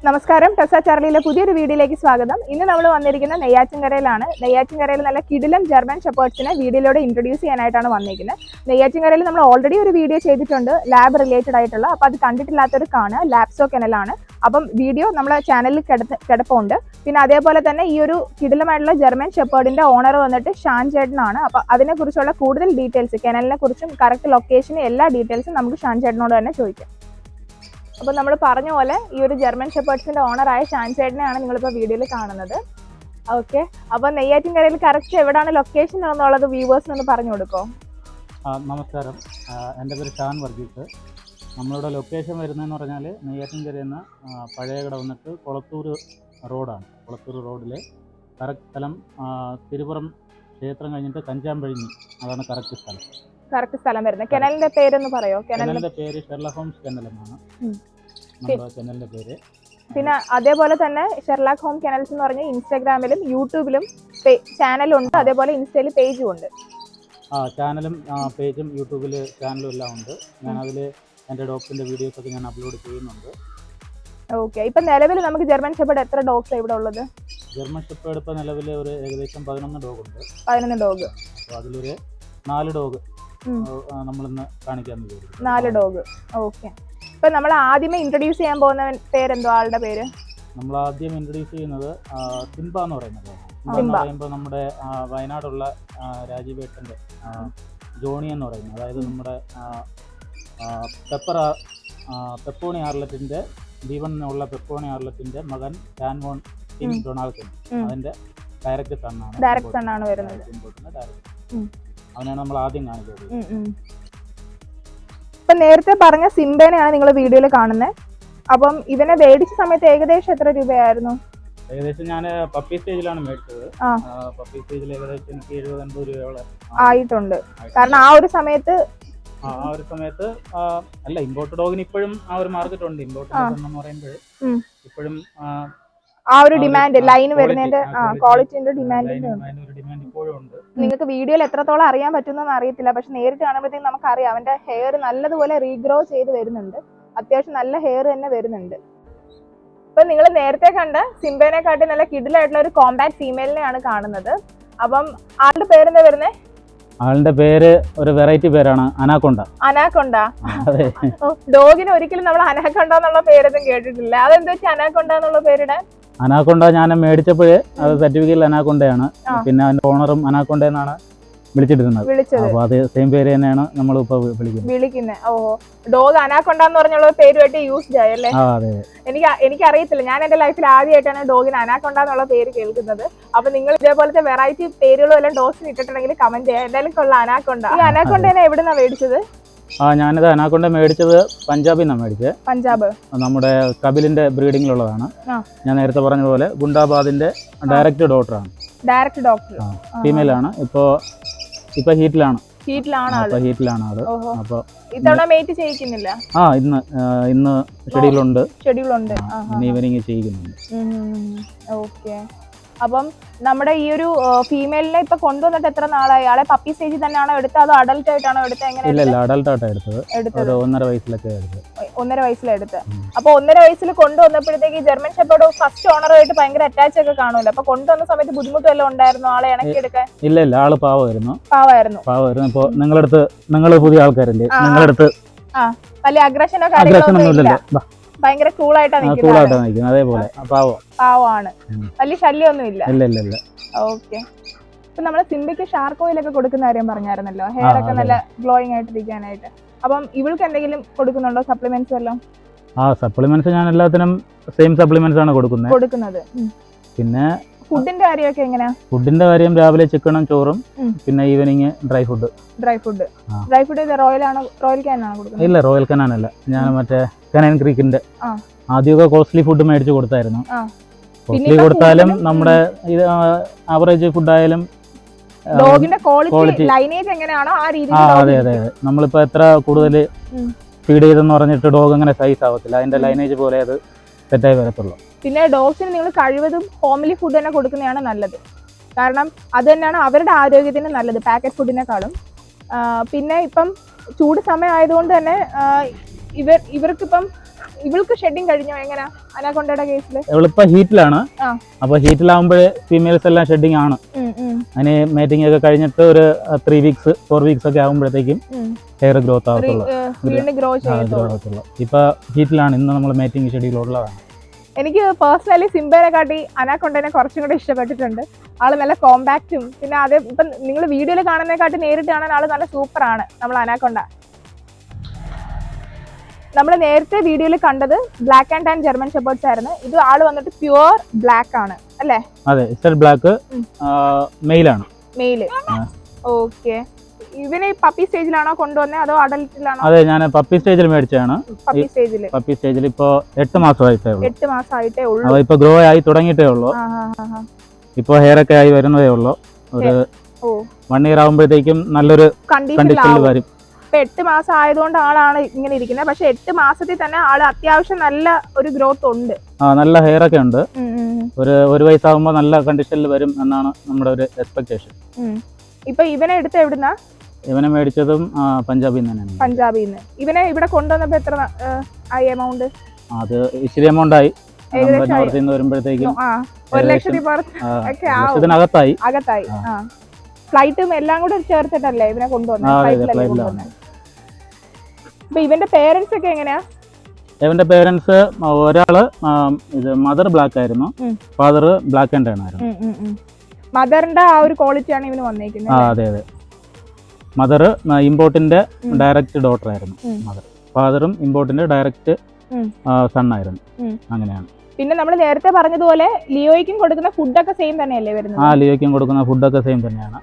നമസ്കാരം, ടെസ ചാർലിയിലെ പുതിയൊരു വീഡിയോയിലേക്ക് സ്വാഗതം. ഇന്ന് നമ്മൾ വന്നിരിക്കുന്ന നെയ്യാറ്റിൻകരയിലാണ്. നെയ്യാറ്റിൻകരയിൽ നല്ല കിടിലം ജർമ്മൻ ഷെപ്പേർഡ്സിനെ വീഡിയോയിലൂടെ ഇൻട്രൊഡ്യൂസ് ചെയ്യാനായിട്ടാണ് വന്നിരിക്കുന്നത്. നെയ്യാറ്റിൻകരയിൽ നമ്മൾ ഓൾറെഡി ഒരു വീഡിയോ ചെയ്തിട്ടുണ്ട് ലാബ് റിലേറ്റഡ് ആയിട്ടുള്ള. അപ്പോൾ അത് കണ്ടിട്ടില്ലാത്തവർ കാണുക. ലാബ്സോ കെനലാണ്. അപ്പം വീഡിയോ നമ്മളെ ചാനലിൽ കിടപ്പുണ്ട്. പിന്നെ അതേപോലെ തന്നെ ഈ ഒരു കിടിലമായിട്ടുള്ള ജർമ്മൻ ഷെപ്പേർഡിന്റെ ഓണർ വന്നിട്ട് ഷാൻ ചേട്ടനാണ്. അപ്പോൾ അതിനെക്കുറിച്ചുള്ള കൂടുതൽ ഡീറ്റെയിൽസ്, കെനലിനെ കുറിച്ചും കറക്റ്റ് ലൊക്കേഷനും എല്ലാ ഡീറ്റെയിൽസും നമുക്ക് ഷാൻ ചേട്ടനോട് തന്നെ ചോദിക്കാം. അപ്പോൾ നമ്മൾ പറഞ്ഞ പോലെ ഈ ഒരു ജർമ്മൻ ഷെപ്പേർഡ്സിന്റെ ഓണറായ ഷാൻ ചേട്ടനെയാണ് നിങ്ങളിപ്പോൾ വീഡിയോയിൽ കാണുന്നത്. ഓക്കെ, അപ്പോൾ നെയ്യാറ്റിൻകരയിൽ കറക്റ്റ് എവിടെയാണ് ലൊക്കേഷൻ എന്നുള്ളത് വ്യൂവേഴ്സിന് ഒന്ന് പറഞ്ഞു കൊടുക്കോ? നമസ്കാരം, എൻ്റെ പേര് ഷാൻ വർഗീസ്. നമ്മളുടെ ലൊക്കേഷൻ വരുന്നതെന്ന് പറഞ്ഞാൽ നെയ്യാറ്റിൻകരയിൽ നിന്ന് പഴയകട വന്നിട്ട് കൊളത്തൂർ റോഡാണ്. കൊളത്തൂർ റോഡിലെ കറക്റ്റ് സ്ഥലം തിരുപുറം ക്ഷേത്രം കഴിഞ്ഞിട്ട് കഞ്ചാമ്പഴിഞ്ഞി, അതാണ് കറക്റ്റ് സ്ഥലം വരുന്നത്. കെനലിന്റെ പേരൊന്ന് പറയോ? കെനലിന്റെ പേര് ഷെർലാക്ക് ഹോംസ് കെനൽ എന്നാണ് നമ്മുടെ കെനലിന്റെ പേര്. പിന്നെ അതേപോലെ തന്നെ ഷെർലാക്ക് ഹോം കെനൽസ് എന്ന് പറഞ്ഞ ഇൻസ്റ്റാഗ്രാമിലും യൂട്യൂബിലും ചാനലുണ്ട്, അതേപോലെ ഇൻസ്റ്റയിൽ പേജും ഉണ്ട്. ചാനലും പേജും യൂട്യൂബിൽ ചാനലും എല്ലാം ഉണ്ട്. ഞാനതിൽ എൻ്റെ ഡോഗ്സിന്റെ വീഡിയോസ് ഒക്കെ ഞാൻ അപ്ലോഡ് ചെയ്യുന്നുണ്ട്. ഓക്കെ, ഇപ്പൊ നിലവിൽ നമുക്ക് ജർമ്മൻ ഷെപ്പേർഡ് എത്ര ഡോഗ്സ് ഇവിടെ ഉള്ളത്? ജർമ്മൻ ഷെപ്പേർഡ് ഇപ്പൊ നിലവിൽ ഒരു ഏകദേശം 11 ഡോഗ് ഉണ്ട്. 11 ഡോഗ്. അപ്പോൾ അതിലൊരു 4 ഡോഗ് നമ്മളിന്ന് കാണിക്കാൻ വിചാരിച്ചു. 4 ഡോഗ്. ഓക്കെ, ഇപ്പൊ നമ്മൾ ആദ്യമേ ഇൻട്രൊഡ്യൂസ് ചെയ്യാൻ പോകുന്ന പേരെന്തോ? ആളുടെ പേര് നമ്മൾ ആദ്യം ഇൻട്രൊഡ്യൂസ് ചെയ്യുന്നത് സിംബ എന്ന് പറയുന്നത്. സിംബ പറയുമ്പോൾ നമ്മുടെ വയനാടുള്ള രാജീവേട്ടൻ്റെ ജോണി എന്ന് പറയുന്നത്, അതായത് നമ്മുടെ പെപ്പോണി ആർലറ്റിന്റെ ദീപൻ എന്നുള്ള പെപ്പോണി ആർലറ്റിന്റെ മകൻ ടാൻവോൺ ടിം ഡൊണാൾഡൻ, അതിന്റെ ഡയറക്റ്റ് സണ്ണാണ് വരുന്നത്. അവനാണ് നമ്മൾ ആദ്യം കാണിച്ചത്. ഇപ്പൊ നേരത്തെ പറഞ്ഞ സിംബേനെയാണ് നിങ്ങൾ വീഡിയോയിൽ കാണുന്നത്. അപ്പം ഇവനെ മേടിച്ച സമയത്ത് ഏകദേശം എത്ര രൂപയായിരുന്നു? ഏകദേശം ഞാൻ പപ്പി സ്റ്റേജിലാണ് മേടിച്ചത്. പപ്പി സ്റ്റേജിൽ ഏകദേശം എനിക്ക് 70-80 രൂപയോളം ആയിട്ടുണ്ട്. കാരണം ആ ഒരു സമയത്ത് അല്ല, ഇമ്പോർട്ട് ഡോഗിന് ഇപ്പോഴും ആ ഒരു മാർക്കറ്റ് ഉണ്ട്. ഇമ്പോർട്ട് എന്ന് പറയുമ്പോൾ ഇപ്പോഴും ആ ഒരു ഡിമാൻഡ് ലൈൻ വരുന്നതിന്റെ ക്വാളിറ്റിന്റെ ഡിമാൻഡിന്റെ ഇപ്പോഴും ഉണ്ട്. നിങ്ങൾക്ക് വീഡിയോയിൽ എത്രത്തോളം അറിയാൻ പറ്റുമെന്ന് അറിയത്തില്ല, പക്ഷെ നേരിട്ട് കാണുമ്പോഴത്തേക്കും നമുക്കറിയാം അവന്റെ ഹെയർ നല്ലതുപോലെ റീഗ്രോ ചെയ്ത് വരുന്നുണ്ട്. അത്യാവശ്യം നല്ല ഹെയർ തന്നെ വരുന്നുണ്ട്. ഇപ്പൊ നിങ്ങൾ നേരത്തെ കണ്ട സിംബേനെക്കാട്ടി നല്ല കിഡിലായിട്ടുള്ള ഒരു കോമ്പാക്ട് ഫീമെയിലിനെയാണ് കാണുന്നത്. അപ്പം ആളുടെ പേരെന്താ വരുന്നേ? ആളുടെ പേര് ഒരു വെറൈറ്റി പേരാണ്, അനാക്കൊണ്ട. ഡോഗിന് ഒരിക്കലും നമ്മൾ അനാക്കൊണ്ട എന്നുള്ള പേരൊന്നും കേട്ടിട്ടില്ല. അതെന്താ വെച്ചാൽ അനാക്കൊണ്ട എന്നുള്ള പേരുടെ? അനാക്കൊണ്ട ഞാൻ മേടിച്ചപ്പോഴേ അത് സർട്ടിഫിക്കറ്റിൽ അനാക്കൊണ്ടയാണ്. പിന്നെ അതിന്റെ ഓണറും അനാക്കൊണ്ട എന്നാണ് വിളിച്ചിട്ടിരുന്നത്. അപ്പൊ അത് സെയിം പേര് തന്നെയാണ് നമ്മൾ ഇപ്പൊ വിളിക്കുന്നത്. ഓഹോ, ഡോഗ് അനാക്കൊണ്ട എന്ന് പറഞ്ഞുള്ള പേരുമായിട്ട് യൂസ്ഡ് ആയല്ലേ? എനിക്കറിയത്തില്ല. ഞാൻ എന്റെ ലൈഫിൽ ആദ്യമായിട്ടാണ് ഡോഗിന് അനാക്കൊണ്ട എന്നുള്ള പേര് കേൾക്കുന്നത്. അപ്പൊ നിങ്ങൾ ഇതേപോലത്തെ വെറൈറ്റി പേരുകളും എല്ലാം ഡോഗ്സിന് ഇട്ടിട്ടുണ്ടെങ്കിൽ കമന്റ് ചെയ്യാം. എന്തായാലും കൊള്ളാം അനാക്കൊണ്ട. ഈ അനാക്കൊണ്ടേനെ എവിടുന്നാ മേടിച്ചത്? ഞാനിത് അനാക്കൊണ്ട മേടിച്ചത് പഞ്ചാബിൽ നിന്നാണ് മേടിച്ചത്. പഞ്ചാബ് നമ്മുടെ കപിലിന്റെ ബ്രീഡിങ്ങിലുള്ളതാണ്. ഞാൻ നേരത്തെ പറഞ്ഞതുപോലെ ഗുണ്ടാബാദിന്റെ ഡയറക്റ്റ് ഡോക്ടറാണ്. ഫീമെയിൽ ആണ്. ഇപ്പൊ ഹീറ്റിലാണ് ആള്. അപ്പൊ ഇന്ന് ഷെഡ്യൂളുണ്ട്. ഈവനിങ് ചെയ്യിക്കുന്നുണ്ട്. അപ്പം നമ്മുടെ ഈ ഒരു ഫീമെയിലിനെ ഇപ്പൊ കൊണ്ടുവന്നിട്ട് എത്ര നാളായി? ആളെ പപ്പി സ്റ്റേജിൽ തന്നെയാണോ എടുത്തത് അതോ അഡൽട്ട് ആയിട്ടാണോ എടുത്തത്? ഇല്ല, അഡൽട്ട് ആയിട്ടാണ് എടുത്തത്. 1.5 വയസ്സിലൊക്കെ എടുത്തത്. 1.5 വയസ്സിലെടുത്ത്. അപ്പൊ 1.5 വയസ്സിൽ കൊണ്ടുവന്നപ്പോഴത്തേക്ക് ജർമ്മൻ ഷെപ്പേർഡ് ഫസ്റ്റ് ഓണറുമായിട്ട് ഭയങ്കര അറ്റാച്ച് ഒക്കെ കാണുമല്ലോ. അപ്പൊ കൊണ്ടുവന്ന സമയത്ത് ബുദ്ധിമുട്ടെല്ലാം ഉണ്ടായിരുന്നു ആളെ ഇണക്കിയെടുക്കാൻ? ഇല്ല, ആള് പാവമായിരുന്നു. ഇപ്പൊ നിങ്ങൾ പുതിയ ആൾക്കാരല്ലേ, നിങ്ങളടുത്ത് വലിയ അഗ്രഷനോ കാര്യങ്ങളൊന്നും ഇല്ല. ഭയങ്കര കൂളായിട്ടാണ് നിൽക്കുന്നത്. അതേപോലെ പാവമാണ്, വലിയ ശല്യമൊന്നും ഇല്ല. ഓക്കെ, ഇപ്പൊ നമ്മള് സിംബയ്ക്ക് ഷാർക്ക് ഓയിലൊക്കെ കൊടുക്കുന്ന കാര്യം പറഞ്ഞായിരുന്നല്ലോ, ഹെയർ ഒക്കെ നല്ല ഗ്ലോയിങ് ആയിട്ടിരിക്കാനായിട്ട്. അപ്പം ഇവൾക്ക് എന്തെങ്കിലും കൊടുക്കുന്നുണ്ടോ സപ്ലിമെന്റ്സ് എല്ലാം? സപ്ലിമെന്റ്സ് ഞാൻ എല്ലാത്തിനും സെയിം സപ്ലിമെന്റ്സ് ആണ് കൊടുക്കുന്നത്. കൊടുക്കുന്നത് പിന്നെ ഫുഡിന്റെ കാര്യമൊക്കെ എങ്ങനെയാ? ഫുഡിന്റെ കാര്യം രാവിലെ ചിക്കനും ചോറും, പിന്നെ evening dry food. Dry food royal കാനാണോ കൊടുക്കുന്നത്? ഇല്ല, റോയൽ കനാൻ അല്ല, ഞാൻ മറ്റേ കനാൻ ക്രീക്കിന്റെ. ആദ്യമൊക്കെ കോസ്റ്റ്ലി ഫുഡ് മേടിച്ചു കൊടുത്തായിരുന്നു. കോസ്റ്റ്ലി കൊടുത്താലും നമ്മുടെ ആവറേജ് ഫുഡ് ആയാലും ഡോഗിന്റെ ക്വാളിറ്റി ലൈനേജ് എങ്ങനെയാണോ ആ രീതിയിൽ. അതെ അതെ അതെ. നമ്മളിപ്പോ എത്ര കൂടുതൽ ഫീഡ് ചെയ്തെന്ന് പറഞ്ഞിട്ട് ഡോഗ് അങ്ങനെ സൈസ് ആവത്തില്ല, അതിന്റെ ലൈനേജ് പോലെ അത് സെറ്റായി വരത്തുള്ളൂ. പിന്നെ ഡോഗ്സിന് നിങ്ങൾ കഴിവതും ഹോംലി ഫുഡ് തന്നെ കൊടുക്കുന്നതാണ് നല്ലത്. കാരണം അത് തന്നെയാണ് അവരുടെ ആരോഗ്യത്തിന് നല്ലത് പാക്കറ്റ് ഫുഡിനെക്കാളും. പിന്നെ ഇപ്പം ചൂട് സമയം ആയതുകൊണ്ട് തന്നെ ഇവൾക്ക് ഷെഡിങ് കഴിഞ്ഞോ? എങ്ങനെയാ അനാക്കൊണ്ടയുടെ കേസിൽ? ഇവളിപ്പോ ഹീറ്റിലാണ്. അപ്പൊ ഹീറ്റിലാവുമ്പോഴേ ഫീമെയിൽസ് എല്ലാം ഷെഡിങ് ആണ്. അതിന് മേറ്റിംഗ് ഒക്കെ കഴിഞ്ഞിട്ട് ഒരു 3 വീക്സ് 4 വീക്സ് ഒക്കെ ആകുമ്പോഴത്തേക്കും ഹെയർ ഗ്രോത്ത് ആവത്തുള്ളൂ. ഇപ്പൊ ഹീറ്റിലാണ്. ഇന്ന് നമ്മൾ മേറ്റിംഗ് ഷെഡ്യൂൾ ഉള്ളതാണ്. എനിക്ക് പേഴ്സണലി സിംബേനെ കാട്ടി അനാക്കൊണ്ടനെ കുറച്ചും കൂടെ ഇഷ്ടപ്പെട്ടിട്ടുണ്ട്. ആള് നല്ല കോമ്പാക്റ്റും, പിന്നെ അതേ ഇപ്പം നിങ്ങൾ വീഡിയോയിൽ കാണുന്നതിനെക്കാട്ടി നേരിട്ട് കാണാൻ ആള് നല്ല സൂപ്പറാണ് നമ്മൾ അനാക്കൊണ്ട. നമ്മൾ നേരത്തെ വീഡിയോയിൽ കണ്ടത് black and tan German shepherd's ആയിരുന്നു. ഇത് ആള് വന്നിട്ട് പ്യുവർ ബ്ലാക്ക് ആണ് അല്ലേ? അതെ, ബ്ലാക്ക് മെയിലാണ്. മെയില്. ഓക്കെ. ഇവനെ പപ്പി സ്റ്റേജിലാണോ കൊണ്ടുവന്നത് അതോ അഡൽട്ടിലാണോ? അതെ, ഞാൻ പപ്പി സ്റ്റേജിൽ മേടിച്ചാണ്. പപ്പി സ്റ്റേജിൽ ഇപ്പോ 8 മാസമായിട്ടേ ഉള്ളൂ. 8 മാസമായിട്ടേ ഉള്ളൂ. ഇപ്പൊ ഗ്രോ ആയി തുടങ്ങിയിട്ടേ ഉള്ളൂ. ഇപ്പൊ ഹെയർ ഒക്കെ ആയി വരുന്നതേ ഉള്ളൂ. ഒരു 1 ഇയർ ആകുമ്പോഴത്തേക്കും നല്ലൊരു കണ്ടീഷനിൽ വരും. ഇപ്പൊ 8 മാസം ആയതുകൊണ്ട് ആളാണ് ഇങ്ങനെ ഇരിക്കുന്നത്. പക്ഷെ 8 മാസത്തിൽ തന്നെ ആള് അത്യാവശ്യം നല്ല ഒരു ഗ്രോത്ത് ഉണ്ട്. നല്ല ഹെയർ ഒക്കെ ഉണ്ട്. ഒരു വയസ്സാകുമ്പോ നല്ല കണ്ടീഷനിൽ വരും എന്നാണ് നമ്മുടെ ഒരു എക്സ്പെക്ടേഷൻ. ഇപ്പൊ ഇവനെ എടുത്ത് എവിടുന്നാ? ഇവനെ മേടിച്ചതും പഞ്ചാബിൽ നിന്ന് തന്നെയാണ്. പഞ്ചാബിൽ നിന്ന്. ഇവനെ ഇവിടെ കൊണ്ടുവന്നപ്പോ എത്ര ആയി എമൗണ്ട്? അത് ഇച്ചിരി എമൗണ്ട് ആയി. വരുമ്പോഴത്തേക്കും 1,00,000 അകത്തായി. ഫ്ലൈറ്റും എല്ലാം കൂടെ ചേർത്തിട്ടല്ലേ ഇവനെ കൊണ്ടുവന്നത്? ഇപ്പൊ ഇവന്റെ പേരൻസ് ഒക്കെ എങ്ങനെയാ? ഇവന്റെ പേരൻസ് ഒരാള് ഇത് മദർ ബ്ലാക്ക് ആയിരുന്നു, ഫാദർ ബ്ലാക്ക് ആൻഡ് ടാൻ ആയിരുന്നു. മദറിന്റെ ആ ഒരു ക്വാളിറ്റിയാണ് ഇവന് വന്നേക്കുന്നത്. അതെ അതെ. മദർ ഇമ്പോർട്ടിന്റെ ഡയറക്റ്റ് ഡോട്ടർ ആയിരുന്നു. മദർ. ഫാദറും ഇമ്പോർട്ടിന്റെ ഡയറക്റ്റ് സൺ ആയിരുന്നു. അങ്ങനെയാണ്. പിന്നെ നമ്മൾ നേരത്തെ പറഞ്ഞതുപോലെ ലിയോയ്ക്കും കൊടുക്കുന്ന ഫുഡൊക്കെ സെയിം തന്നെയല്ലേ വരുന്നത്? ലിയോയ്ക്കും കൊടുക്കുന്ന ഫുഡൊക്കെ സെയിം തന്നെയാണ്.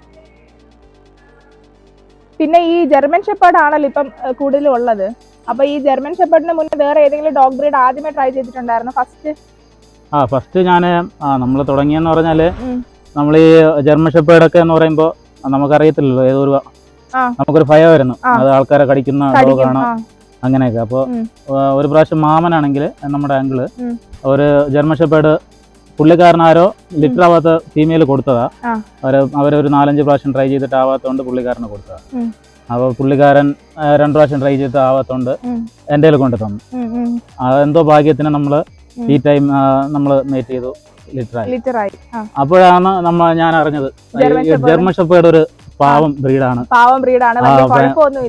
പിന്നെ ഈ ജർമ്മൻ ഷെപ്പേർഡ് ആണല്ലോ ഇപ്പം കൂടുതലും ഉള്ളത്. അപ്പൊ ഈ ജർമ്മൻ ഷെപ്പേർഡിന് മുന്നേ വേറെ ഏതെങ്കിലും ഡോഗ് ബ്രീഡ് ആദ്യമേ ട്രൈ ചെയ്തിട്ടുണ്ടായിരുന്നു? ഫസ്റ്റ് ഞാൻ നമ്മൾ തുടങ്ങിയെന്ന് പറഞ്ഞാല് നമ്മൾ ഈ ജർമ്മൻ ഷെപ്പേർഡ് ഒക്കെ എന്ന് പറയുമ്പോൾ നമുക്കറിയത്തില്ലല്ലോ, ഏതൊരു നമുക്കൊരു ഭയമായിരുന്നു, അത് ആൾക്കാരെ കടിക്കുന്ന ഡോഗാണ് അങ്ങനെയൊക്കെ. അപ്പോൾ ഒരു പ്രാവശ്യം മാമനാണെങ്കിൽ നമ്മുടെ അങ്കിള് ഒരു ജർമ്മൻ ഷെപ്പേർഡ് പുള്ളിക്കാരനാരോ ലിറ്റർ ആവാത്ത ഫീമെയിൽ കൊടുത്തതാ. അവരൊരു 4-5 പ്രാവശ്യം ട്രൈ ചെയ്തിട്ട് ആവാത്തോണ്ട് പുള്ളിക്കാരന് കൊടുത്തതാ. അപ്പോൾ പുള്ളിക്കാരൻ 2 പ്രാവശ്യം ട്രൈ ചെയ്തിട്ട് ആവാത്തോണ്ട് എൻ്റെ കയ്യിൽ കൊണ്ടു തന്നു. അതെന്തോ ഭാഗ്യത്തിന് നമ്മൾ ഈ ടൈം നമ്മൾ മേറ്റ് ചെയ്തു, ലിറ്ററായി. അപ്പോഴാണ് ഞാൻ അറിഞ്ഞത് ജർമ്മൻ ഷെപ്പേർഡ് ഒരു പാവം ബ്രീഡാണ്.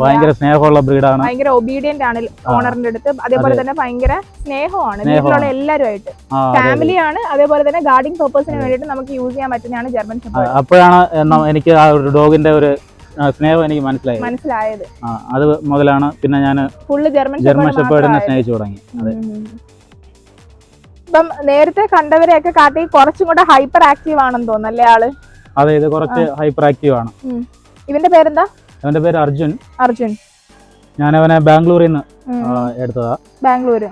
ഭയങ്കര സ്നേഹമുള്ള ബ്രീഡാണ്. ഭയങ്കര ഒബീഡിയന്റ് ആണ് ഓണറിന്റെ അടുത്ത്. അതേപോലെ തന്നെ ഭയങ്കര സ്നേഹമാണ് വീട്ടിലുള്ള എല്ലാവരുമായിട്ട്. ഫാമിലിയാണ്. അതേപോലെ തന്നെ ഗാർഡിംഗ് പർപ്പസിന് വേണ്ടിയിട്ട് നമുക്ക് യൂസ് ചെയ്യാൻ പറ്റുന്നതാണ് ജർമ്മൻ ഷെപ്പേർഡ്. അപ്പോഴാണ് എനിക്ക് ആ ഒരു ഡോഗിന്റെ ഒരു സ്നേഹം എനിക്ക് മനസ്സിലായത്. അത് മുതലാണ് പിന്നെ ഞാൻ ഫുള്ള് ജർമ്മൻ ഷെപ്പേർഡിനെ സ്നേഹിച്ചു തുടങ്ങി. അതെ. ഇപ്പം നേരത്തെ കണ്ടവരെയൊക്കെ കാട്ടി കുറച്ചും കൂടെ ഹൈപ്പർ ആക്റ്റീവ് ആണെന്ന് തോന്നുന്നല്ലേ ആള്? അതെ, ഇത് കുറച്ച് ഹൈപ്പർ ആക്റ്റീവ് ആണ്. ഇവന്റെ പേരെന്താ? അവന്റെ പേര് അർജുൻ. ഞാൻ അവനെ ബാംഗ്ലൂരിൽ നിന്ന് എടുത്തതാ. ബാംഗ്ലൂര്.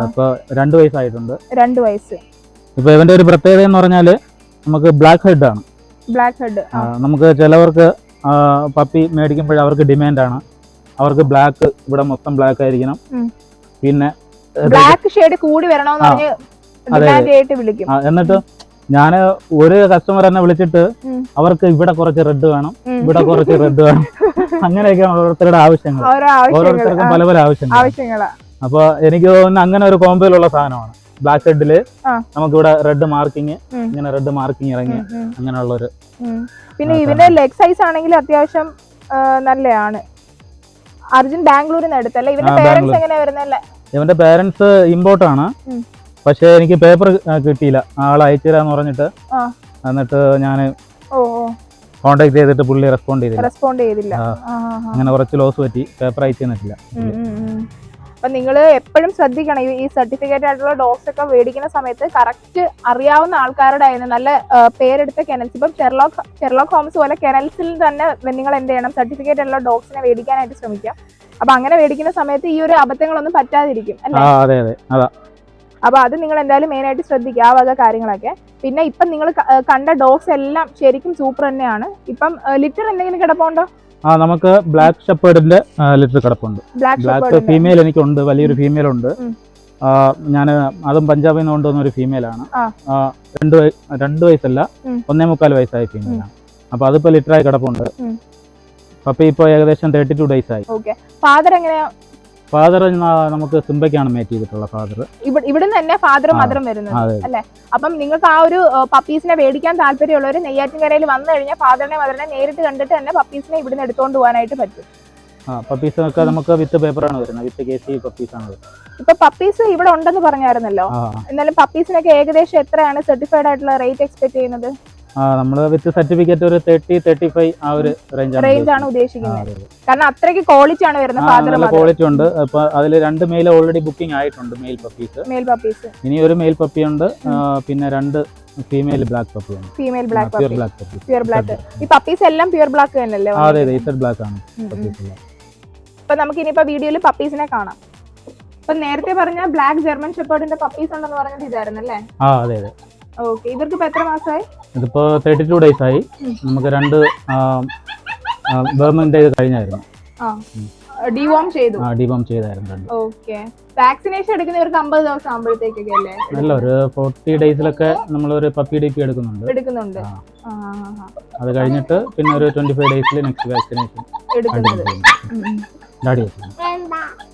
ഇപ്പൊ 2 വയസ്സായിട്ടുണ്ട്. 2 വയസ്സ്. ഇപ്പൊ ഇവന്റെ ഒരു പ്രത്യേകത എന്ന് പറഞ്ഞാല് നമുക്ക് ബ്ലാക്ക് ഹെഡ് ആണ്. Black head. നമുക്ക് ചിലവർക്ക് പപ്പി മേടിക്കുമ്പോൾ അവർക്ക് ഡിമാൻഡ് ആണ്, അവർക്ക് ബ്ലാക്ക്, ഇവിടെ മൊത്തം ബ്ലാക്ക് ആയിരിക്കണം, പിന്നെ ബ്ലാക്ക് ഷെയ്ഡ് കൂടി വരണമെന്ന് പറഞ്ഞ് ഡിമാൻഡ് ചെയ്തിട്ട് വിളിക്കും. എന്നിട്ട് ഞാൻ ഒരു കസ്റ്റമർ എന്നെ വിളിച്ചിട്ട് അവർക്ക് ഇവിടെ കുറച്ച് റെഡ് വേണം, ഇവിടെ കുറച്ച് റെഡ് വേണം, അങ്ങനെയൊക്കെയാണ് ഓരോരുത്തരുടെ ആവശ്യങ്ങൾ. ഓരോരുത്തർക്കും പല പല ആവശ്യങ്ങളാണ്. അപ്പൊ എനിക്ക് തോന്നുന്നു അങ്ങനെ ഒരു കോമ്പോയിലുള്ള സാധനമാണ് ബ്ലാക്ക് ഹെഡില്. നമുക്കിവിടെ റെഡ് മാർക്കിങ്, ഇങ്ങനെ റെഡ് മാർക്കിങ് ഇറങ്ങി അങ്ങനെയുള്ളൊരു. പിന്നെ ഇവന്റെ ലെഗ് സൈസ് ആണെങ്കിൽ അത്യാവശ്യം നല്ലതാണ്. അർജുൻ ബാംഗ്ലൂരിൽ നിന്ന് എടുത്തല്ലേ? ഇവന്റെ പേരൻസ് എങ്ങനെയാ വരുന്നല്ലേ? ഇവന്റെ പേരൻസ് ഇമ്പോർട്ടാണ്. പക്ഷെ എനിക്ക് പേപ്പർ കിട്ടിയില്ല, ആൾ അയച്ചു തരാന്ന് പറഞ്ഞിട്ട്. എന്നിട്ട് ഞാൻ കോണ്ടാക്ട് ചെയ്തിട്ട് പുള്ളി റെസ്പോണ്ട് ചെയ്തില്ല. അങ്ങനെ കുറച്ച് ലോസ് പറ്റി, പേപ്പർ അയച്ചു തന്നിട്ടില്ല. അപ്പം നിങ്ങൾ എപ്പോഴും ശ്രദ്ധിക്കണം ഈ സർട്ടിഫിക്കറ്റ് ആയിട്ടുള്ള ഡോഗ്സ് ഒക്കെ മേടിക്കുന്ന സമയത്ത് കറക്റ്റ് അറിയാവുന്ന ആൾക്കാരുടെ ആയിരുന്നു നല്ല പേരെടുത്ത കെനൽസ്. ഇപ്പം ഷെർലോക്ക് ഹോംസ് പോലെ കെനൽസിൽ തന്നെ നിങ്ങൾ എന്ത് ചെയ്യണം, സർട്ടിഫിക്കറ്റ് ഉള്ള ഡോഗ്സിനെ മേടിക്കാനായിട്ട് ശ്രമിക്കാം. അപ്പൊ അങ്ങനെ മേടിക്കുന്ന സമയത്ത് ഈ ഒരു അബദ്ധങ്ങളൊന്നും പറ്റാതിരിക്കും അല്ലേ? അപ്പൊ അത് നിങ്ങൾ എന്തായാലും മെയിൻ ആയിട്ട് ശ്രദ്ധിക്കുക, ആ വക കാര്യങ്ങളൊക്കെ. പിന്നെ ഇപ്പം നിങ്ങൾ കണ്ട ഡോഗ്സ് എല്ലാം ശരിക്കും സൂപ്പർ തന്നെയാണ്. ഇപ്പം ലിറ്റർ എന്തെങ്കിലും കിടപ്പുണ്ടോ? നമുക്ക് ബ്ലാക്ക് ഷെപ്പേർഡിന്റെ ലിറ്റർ കിടപ്പുണ്ട്. ബ്ലാക്ക് ഫീമെയിൽ എനിക്കുണ്ട്, വലിയൊരു ഫീമെയിൽ ഉണ്ട്. ഞാൻ അതും പഞ്ചാബിൽ നിന്ന് കൊണ്ടുവന്ന ഒരു ഫീമെയിലാണ്. 2 വയസ്സല്ല, 1.25 വയസ്സായ ഫീമെയിലാണ്. അപ്പൊ അതിപ്പോ ലിറ്ററായി കിടപ്പുണ്ട്. പപ്പി ഇപ്പൊ ഏകദേശം 32 ഡേയ്സ് ആയി. ഫാദർ എങ്ങനെയാ? ഫാദർ നമുക്ക് സിംബയ്ക്കാണ് മേറ്റ് ചെയ്തിട്ടുള്ള ഫാദർ. ഇവിടുന്ന് തന്നെ ഫാദറും മദറും വരുന്നത് അല്ലെ? അപ്പം നിങ്ങൾക്ക് ആ ഒരു പപ്പീസിനെ മേടിക്കാൻ താല്പര്യമുള്ളവർ നെയ്യാറ്റിൻകരയിൽ വന്നു കഴിഞ്ഞാൽ ഫാദറിനെ മദറിനെ നേരിട്ട് കണ്ടിട്ട് തന്നെ പപ്പീസിനെ ഇവിടുന്ന് എടുത്തുകൊണ്ട് പോകാനായിട്ട് പറ്റും. പപ്പീസൊക്കെ നമുക്ക് വിത്ത് പേപ്പറാണ് വരുന്നത്, വിത്ത് കേസി പപ്പീസാണ് വരുന്നത്. ഇപ്പൊ പപ്പീസ് ഇവിടെ ഉണ്ടെന്ന് പറഞ്ഞായിരുന്നല്ലോ, എന്നാലും പപ്പീസിനൊക്കെ ഏകദേശം എത്രയാണ് സർട്ടിഫൈഡ് ആയിട്ടുള്ള റേറ്റ് എക്സ്പെക്ട് ചെയ്യുന്നത്? നമ്മള് വിത്ത് സർട്ടിഫിക്കറ്റ് ഒരു 30-35 ആ ഒരു റേഞ്ച് ആണ് ഉദ്ദേശിക്കുന്നത്. കാരണം അത്രയ്ക്ക് ക്വാളിറ്റി ആണ് വരുന്നത്. നല്ല ക്വാളിറ്റി ഉണ്ട്. അപ്പൊ അതിൽ 2 മെയിൽ ഓൾറെഡി ബുക്കിംഗ് ആയിട്ടുണ്ട്, മെയിൽ പപ്പീസ്. ഇനി ഒരു മെയിൽ പപ്പി ഉണ്ട്, പിന്നെ 2 ഫീമെയിൽ ബ്ലാക്ക് പപ്പിയാണ്. Female black puppy, pure black. ഈ പപ്പീസ് എല്ലാം പ്യൂർ ബ്ലാക്ക് തന്നെയല്ലേ? അതെ, ഇസഡ് ബ്ലാക്ക് ആണ് പപ്പീസ്. അപ്പൊ നമുക്ക് ഇനിയിപ്പോ വീഡിയോയിൽ പപ്പീസിനെ കാണാം. ഇപ്പൊ നേരത്തെ പറഞ്ഞ ബ്ലാക്ക് ജർമ്മൻ ഷെപ്പേർഡിന്റെ പപ്പീസ് ഉണ്ടെന്ന് പറഞ്ഞത് ഇതായിരുന്നല്ലേ? അതെ. ഓക്കെ, ഇവർക്ക് ഇപ്പൊ എത്ര മാസമായി? ഇതിപ്പോ 32 ഡേയ്സ് ആയി. നമുക്ക് 2 ഗവൺമെന്റ് കഴിഞ്ഞായിരുന്നു. ഡിവോം ചെയ്തായിരുന്നു. ഓക്കെ, വാക്സിനേഷൻ എടുക്കുന്ന ഇവർക്ക് 50 ദിവസം ആകുമ്പോഴത്തേക്കൊക്കെ അല്ലേ? അല്ല, ഒരു 40 ഡേയ്സിലൊക്കെ നമ്മൾ ഒരു പപ്പി DP എടുക്കുന്നുണ്ട്. അത് കഴിഞ്ഞിട്ട് പിന്നെ ഒരു 25 ഡേയ്സിൽ നെക്സ്റ്റ് വാക്സിനേഷൻ എടുക്കുന്നത്.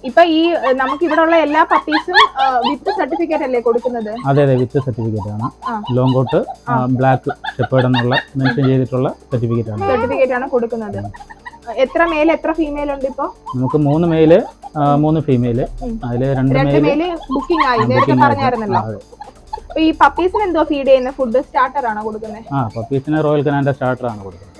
ഇപ്പൊ ഈ നമുക്ക് ഇവിടെ ഉള്ള എല്ലാ പപ്പീസും വിത്ത് സർട്ടിഫിക്കറ്റ് അല്ലേ കൊടുക്കുന്നത്? അതെ, വിത്ത് സർട്ടിഫിക്കറ്റ് ആണ്. ലോങ് കോട്ട് ബ്ലാക്ക് ഷെപ്പേർഡ് എന്നുള്ള മെൻഷൻ ചെയ്തിട്ടുള്ള സർട്ടിഫിക്കറ്റ് ആണ് കൊടുക്കുന്നത്. എത്ര മെയിൽ എത്ര ഫീമെയിൽ ഉണ്ട് ഇപ്പൊ? നമുക്ക് 3 മെയില് 3 ഫീമെയില്. അതില് 2 മെയില് ബുക്കിംഗ് ആയി, നേരത്തെ പറഞ്ഞായിരുന്നല്ലോ. ഈ പപ്പീസിന് എന്തോ ഫീഡ് ചെയ്യുന്ന ഫുഡ് സ്റ്റാർട്ടർ ആണോ കൊടുക്കുന്നത്? പപ്പീസിന് റോയൽ കനാന്റെ സ്റ്റാർട്ടർ ആണ് കൊടുക്കുന്നത്.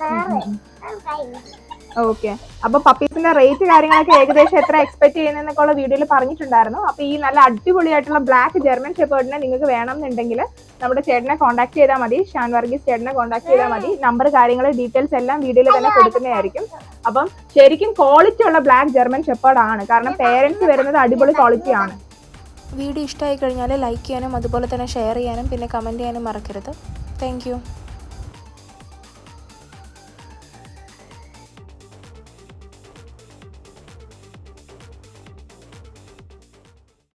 ഓക്കെ, അപ്പൊ പപ്പീസിന്റെ റേറ്റ് കാര്യങ്ങളൊക്കെ ഏകദേശം എത്ര എക്സ്പെക്ട് ചെയ്യുന്നതൊക്കെ ഉള്ള വീഡിയോയിൽ പറഞ്ഞിട്ടുണ്ടായിരുന്നു. അപ്പൊ ഈ നല്ല അടിപൊളിയായിട്ടുള്ള ബ്ലാക്ക് ജർമ്മൻ ഷെപ്പേർഡിനെ നിങ്ങൾക്ക് വേണമെന്നുണ്ടെങ്കിൽ നമ്മുടെ ചേട്ടനെ കോൺടാക്ട് ചെയ്താൽ മതി, ഷാൻ വർഗീസ് ചേട്ടനെ കോൺടാക്ട് ചെയ്താൽ മതി. നമ്പർ കാര്യങ്ങൾ ഡീറ്റെയിൽസ് എല്ലാം വീഡിയോയിൽ തന്നെ കൊടുക്കുന്നതായിരിക്കും. അപ്പം ശരിക്കും ക്വാളിറ്റി ഉള്ള ബ്ലാക്ക് ജർമ്മൻ ഷെപ്പേർഡ് ആണ്, കാരണം പേരൻസ് വരുന്നത് അടിപൊളി ക്വാളിറ്റി ആണ്. വീഡിയോ ഇഷ്ടമായി കഴിഞ്ഞാൽ ലൈക്ക് ചെയ്യാനും അതുപോലെ തന്നെ ഷെയർ ചെയ്യാനും പിന്നെ കമൻറ്റ് ചെയ്യാനും മറക്കരുത്. താങ്ക്